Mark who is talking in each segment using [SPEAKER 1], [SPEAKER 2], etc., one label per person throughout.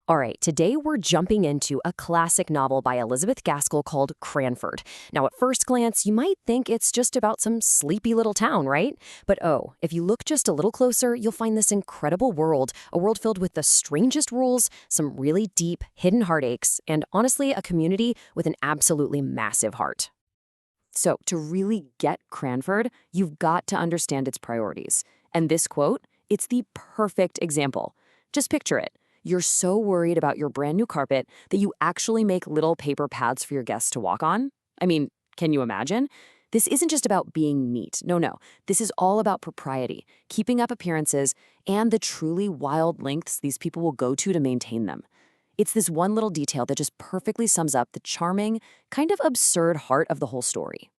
[SPEAKER 1] All right, today we're jumping into a classic novel by Elizabeth Gaskell called Cranford. Now, at first glance, you might think it's just about some sleepy little town, right? But oh, if you look just a little closer, you'll find this incredible world, a world filled with the strangest rules, some really deep, hidden heartaches, and honestly, a community with an absolutely massive heart. So, to really get Cranford, you've got to understand its priorities. And this quote, it's the perfect example. Just picture it. You're so worried about your brand new carpet that you actually make little paper paths for your guests to walk on? I mean, can you imagine? This isn't just about being neat. No. This is all about propriety, keeping up appearances, and the truly wild lengths these people will go to maintain them. It's this one little detail that just perfectly sums up the charming, kind of absurd heart of the whole story.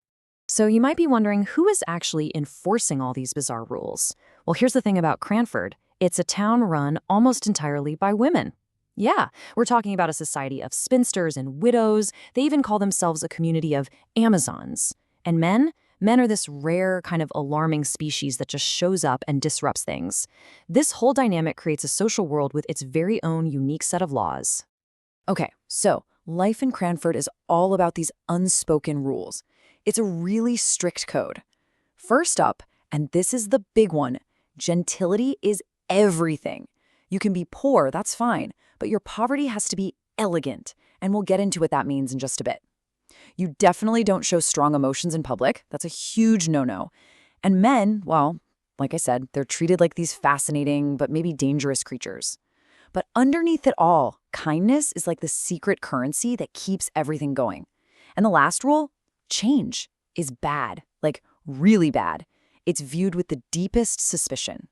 [SPEAKER 2] So you might be wondering who is actually enforcing all these bizarre rules. Well, here's the thing about Cranford. It's a town run almost entirely by women. Yeah, we're talking about a society of spinsters and widows. They even call themselves a community of Amazons. And men? Men are this rare, kind of alarming species that just shows up and disrupts things. This whole dynamic creates a social world with its very own unique set of laws.
[SPEAKER 3] Okay, so life in Cranford is all about these unspoken rules. It's a really strict code. First up, and this is the big one, gentility is everything. You can be poor, that's fine, but your poverty has to be elegant, and we'll get into what that means in just a bit. You definitely don't show strong emotions in public. That's a huge no-no. And men, well, like I said, they're treated like these fascinating but maybe dangerous creatures. But underneath it all, kindness is like the secret currency that keeps everything going. And the last rule, change is bad, like really bad. It's viewed with the deepest suspicion.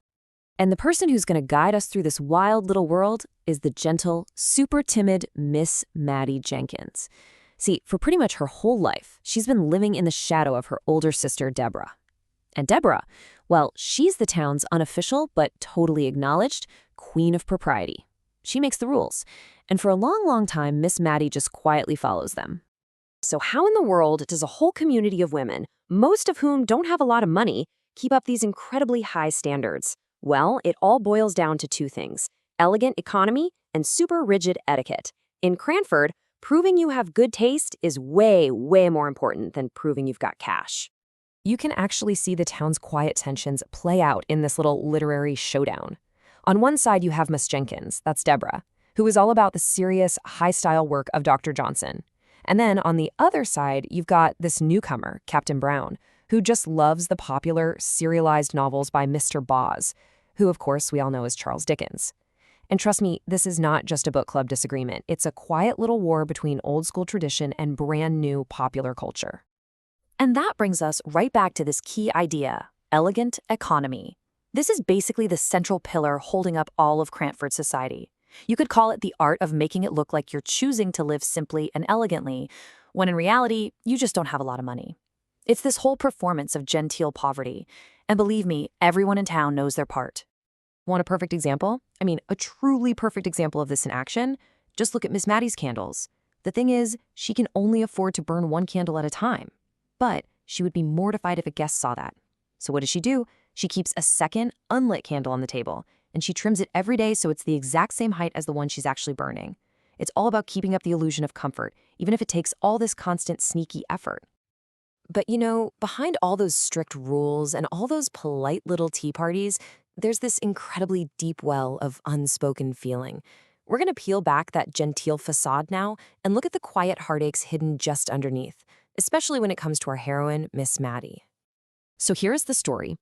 [SPEAKER 1] And the person who's going to guide us through this wild little world is the gentle, super timid Miss Maddie Jenkins. See, for pretty much her whole life, she's been living in the shadow of her older sister, Deborah. And Deborah, well, she's the town's unofficial but totally acknowledged queen of propriety. She makes the rules. And for a long time, Miss Maddie just quietly follows them. So how in the world does a whole community of women, most of whom don't have a lot of money, keep up these incredibly high standards? Well, it all boils down to two things: elegant economy and super rigid etiquette. In Cranford, proving you have good taste is way more important than proving you've got cash. You can actually see the town's quiet tensions play out in this little literary showdown. On one side, you have Miss Jenkins, that's Deborah, who is all about the serious, high-style work of Dr. Johnson. And then on the other side, you've got this newcomer, Captain Brown, who just loves the popular, serialized novels by Mr. Boz, who, of course, we all know as Charles Dickens. And trust me, this is not just a book club disagreement. It's a quiet little war between old-school tradition and brand-new popular culture.
[SPEAKER 2] And that brings us right back to this key idea, elegant economy. This is basically the central pillar holding up all of Cranford society. You could call it the art of making it look like you're choosing to live simply and elegantly, when in reality, you just don't have a lot of money. It's this whole performance of genteel poverty. And believe me, everyone in town knows their part.
[SPEAKER 1] Want a perfect example? I mean, a truly perfect example of this in action? Just look at Miss Maddie's candles. The thing is, she can only afford to burn one candle at a time. But she would be mortified if a guest saw that. So what does she do? She keeps a second, unlit candle on the table, and she trims it every day so it's the exact same height as the one she's actually burning. It's all about keeping up the illusion of comfort, even if it takes all this constant sneaky effort. But you know, behind all those strict rules and all those polite little tea parties, there's this incredibly deep well of unspoken feeling. We're going to peel back that genteel facade now and look at the quiet heartaches hidden just underneath, especially when it comes to our heroine, Miss Maddie. So here's the story.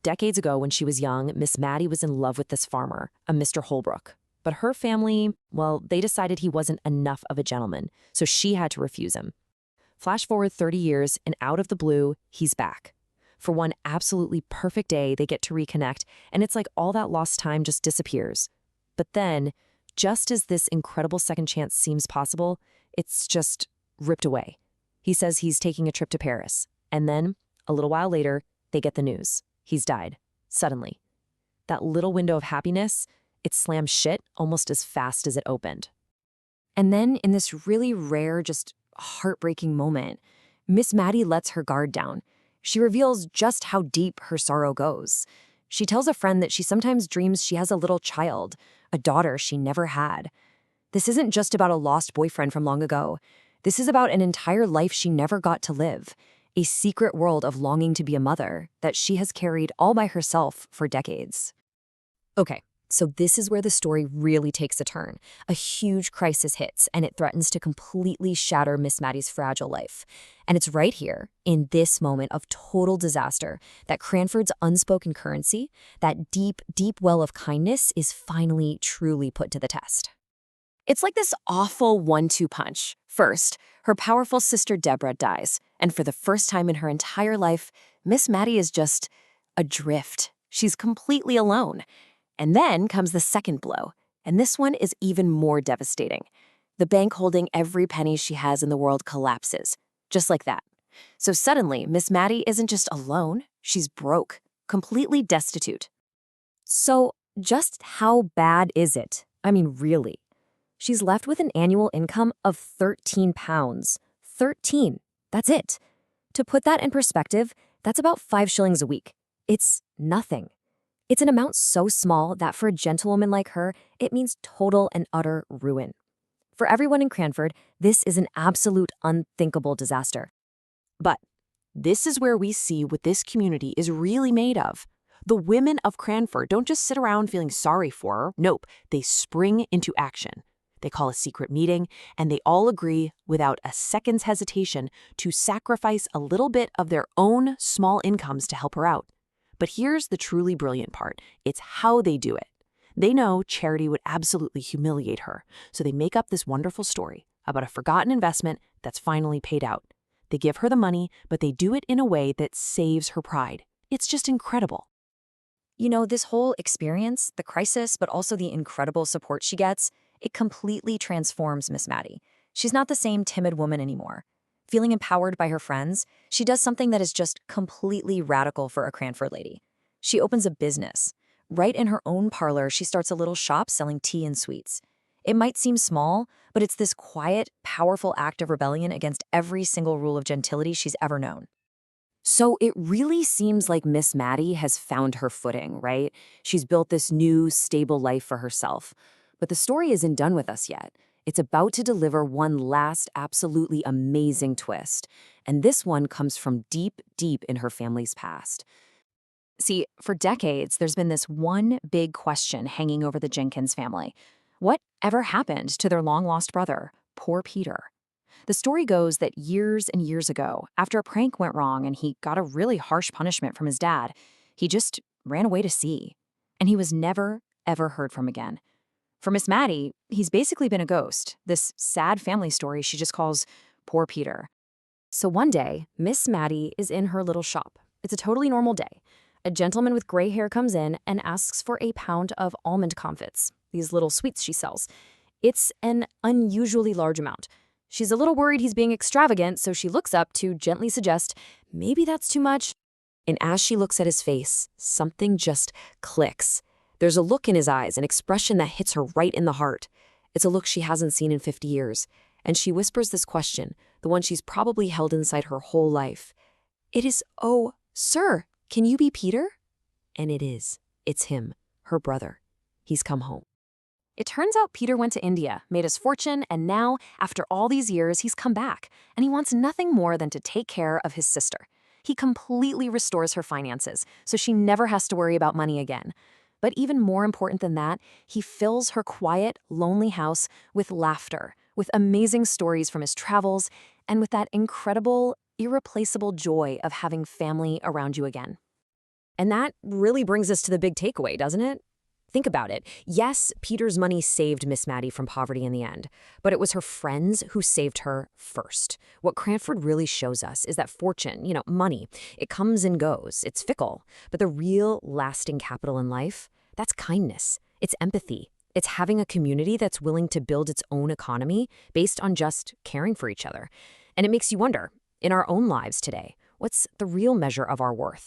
[SPEAKER 1] Decades ago, when she was young, Miss Maddie was in love with this farmer, a Mr. Holbrook. But her family, well, they decided he wasn't enough of a gentleman, so she had to refuse him. Flash forward 30 years, and out of the blue, he's back. For one absolutely perfect day, they get to reconnect, and it's like all that lost time just disappears. But then, just as this incredible second chance seems possible, it's just ripped away. He says he's taking a trip to Paris, and then, a little while later, they get the news. He's died, suddenly. That little window of happiness, it slams shut almost as fast as it opened. And then, in this really rare, just heartbreaking moment, Miss Maddie lets her guard down. She reveals just how deep her sorrow goes. She tells a friend that she sometimes dreams she has a little child, a daughter she never had. This isn't just about a lost boyfriend from long ago. This is about an entire life she never got to live, a secret world of longing to be a mother that she has carried all by herself for decades. Okay, so this is where the story really takes a turn. A huge crisis hits, and it threatens to completely shatter Miss Maddie's fragile life. And it's right here, in this moment of total disaster, that Cranford's unspoken currency, that deep, deep well of kindness, is finally truly put to the test. It's like this awful 1-2 punch. First, her powerful sister Deborah dies, and for the first time in her entire life, Miss Maddie is just adrift. She's completely alone. And then comes the second blow, and this one is even more devastating. The bank holding every penny she has in the world collapses, just like that. So suddenly, Miss Maddie isn't just alone, she's broke, completely destitute. So just how bad is it? I mean, really? She's left with an annual income of £13. 13. That's it. To put that in perspective, that's about 5 shillings a week. It's nothing. It's an amount so small that for a gentlewoman like her, it means total and utter ruin. For everyone in Cranford, this is an absolute unthinkable disaster.
[SPEAKER 4] But this is where we see what this community is really made of. The women of Cranford don't just sit around feeling sorry for her. Nope, they spring into action. They call a secret meeting, and they all agree, without a second's hesitation, to sacrifice a little bit of their own small incomes to help her out. But here's the truly brilliant part. It's how they do it. They know charity would absolutely humiliate her, so they make up this wonderful story about a forgotten investment that's finally paid out. They give her the money, but they do it in a way that saves her pride. It's just incredible.
[SPEAKER 2] You know, this whole experience, the crisis, but also the incredible support she gets, it completely transforms Miss Maddie. She's not the same timid woman anymore. Feeling empowered by her friends, she does something that is just completely radical for a Cranford lady. She opens a business. Right in her own parlor, she starts a little shop selling tea and sweets. It might seem small, but it's this quiet, powerful act of rebellion against every single rule of gentility she's ever known.
[SPEAKER 1] So it really seems like Miss Maddie has found her footing, right? She's built this new, stable life for herself. But the story isn't done with us yet. It's about to deliver one last absolutely amazing twist. And this one comes from deep, deep in her family's past.
[SPEAKER 2] See, for decades, there's been this one big question hanging over the Jenkins family. What ever happened to their long-lost brother, poor Peter? The story goes that years and years ago, after a prank went wrong and he got a really harsh punishment from his dad, he just ran away to sea. And he was never, ever heard from again. For Miss Maddie, he's basically been a ghost, this sad family story she just calls Poor Peter. So one day, Miss Maddie is in her little shop. It's a totally normal day. A gentleman with gray hair comes in and asks for a pound of almond comfits, these little sweets she sells. It's an unusually large amount. She's a little worried he's being extravagant, so she looks up to gently suggest, maybe that's too much.
[SPEAKER 1] And as she looks at his face, something just clicks. There's a look in his eyes, an expression that hits her right in the heart. It's a look she hasn't seen in 50 years. And she whispers this question, the one she's probably held inside her whole life. It is, "Oh, sir, can you be Peter?" And it is. It's him, her brother. He's come home.
[SPEAKER 2] It turns out Peter went to India, made his fortune, and now, after all these years, he's come back. And he wants nothing more than to take care of his sister. He completely restores her finances, so she never has to worry about money again. But even more important than that, he fills her quiet, lonely house with laughter, with amazing stories from his travels, and with that incredible, irreplaceable joy of having family around you again.
[SPEAKER 1] And that really brings us to the big takeaway, doesn't it? Think about it. Yes, Peter's money saved Miss Maddie from poverty in the end, but it was her friends who saved her first. What Cranford really shows us is that fortune, money, it comes and goes. It's fickle. But the real lasting capital in life, that's kindness. It's empathy. It's having a community that's willing to build its own economy based on just caring for each other. And it makes you wonder, in our own lives today, what's the real measure of our worth?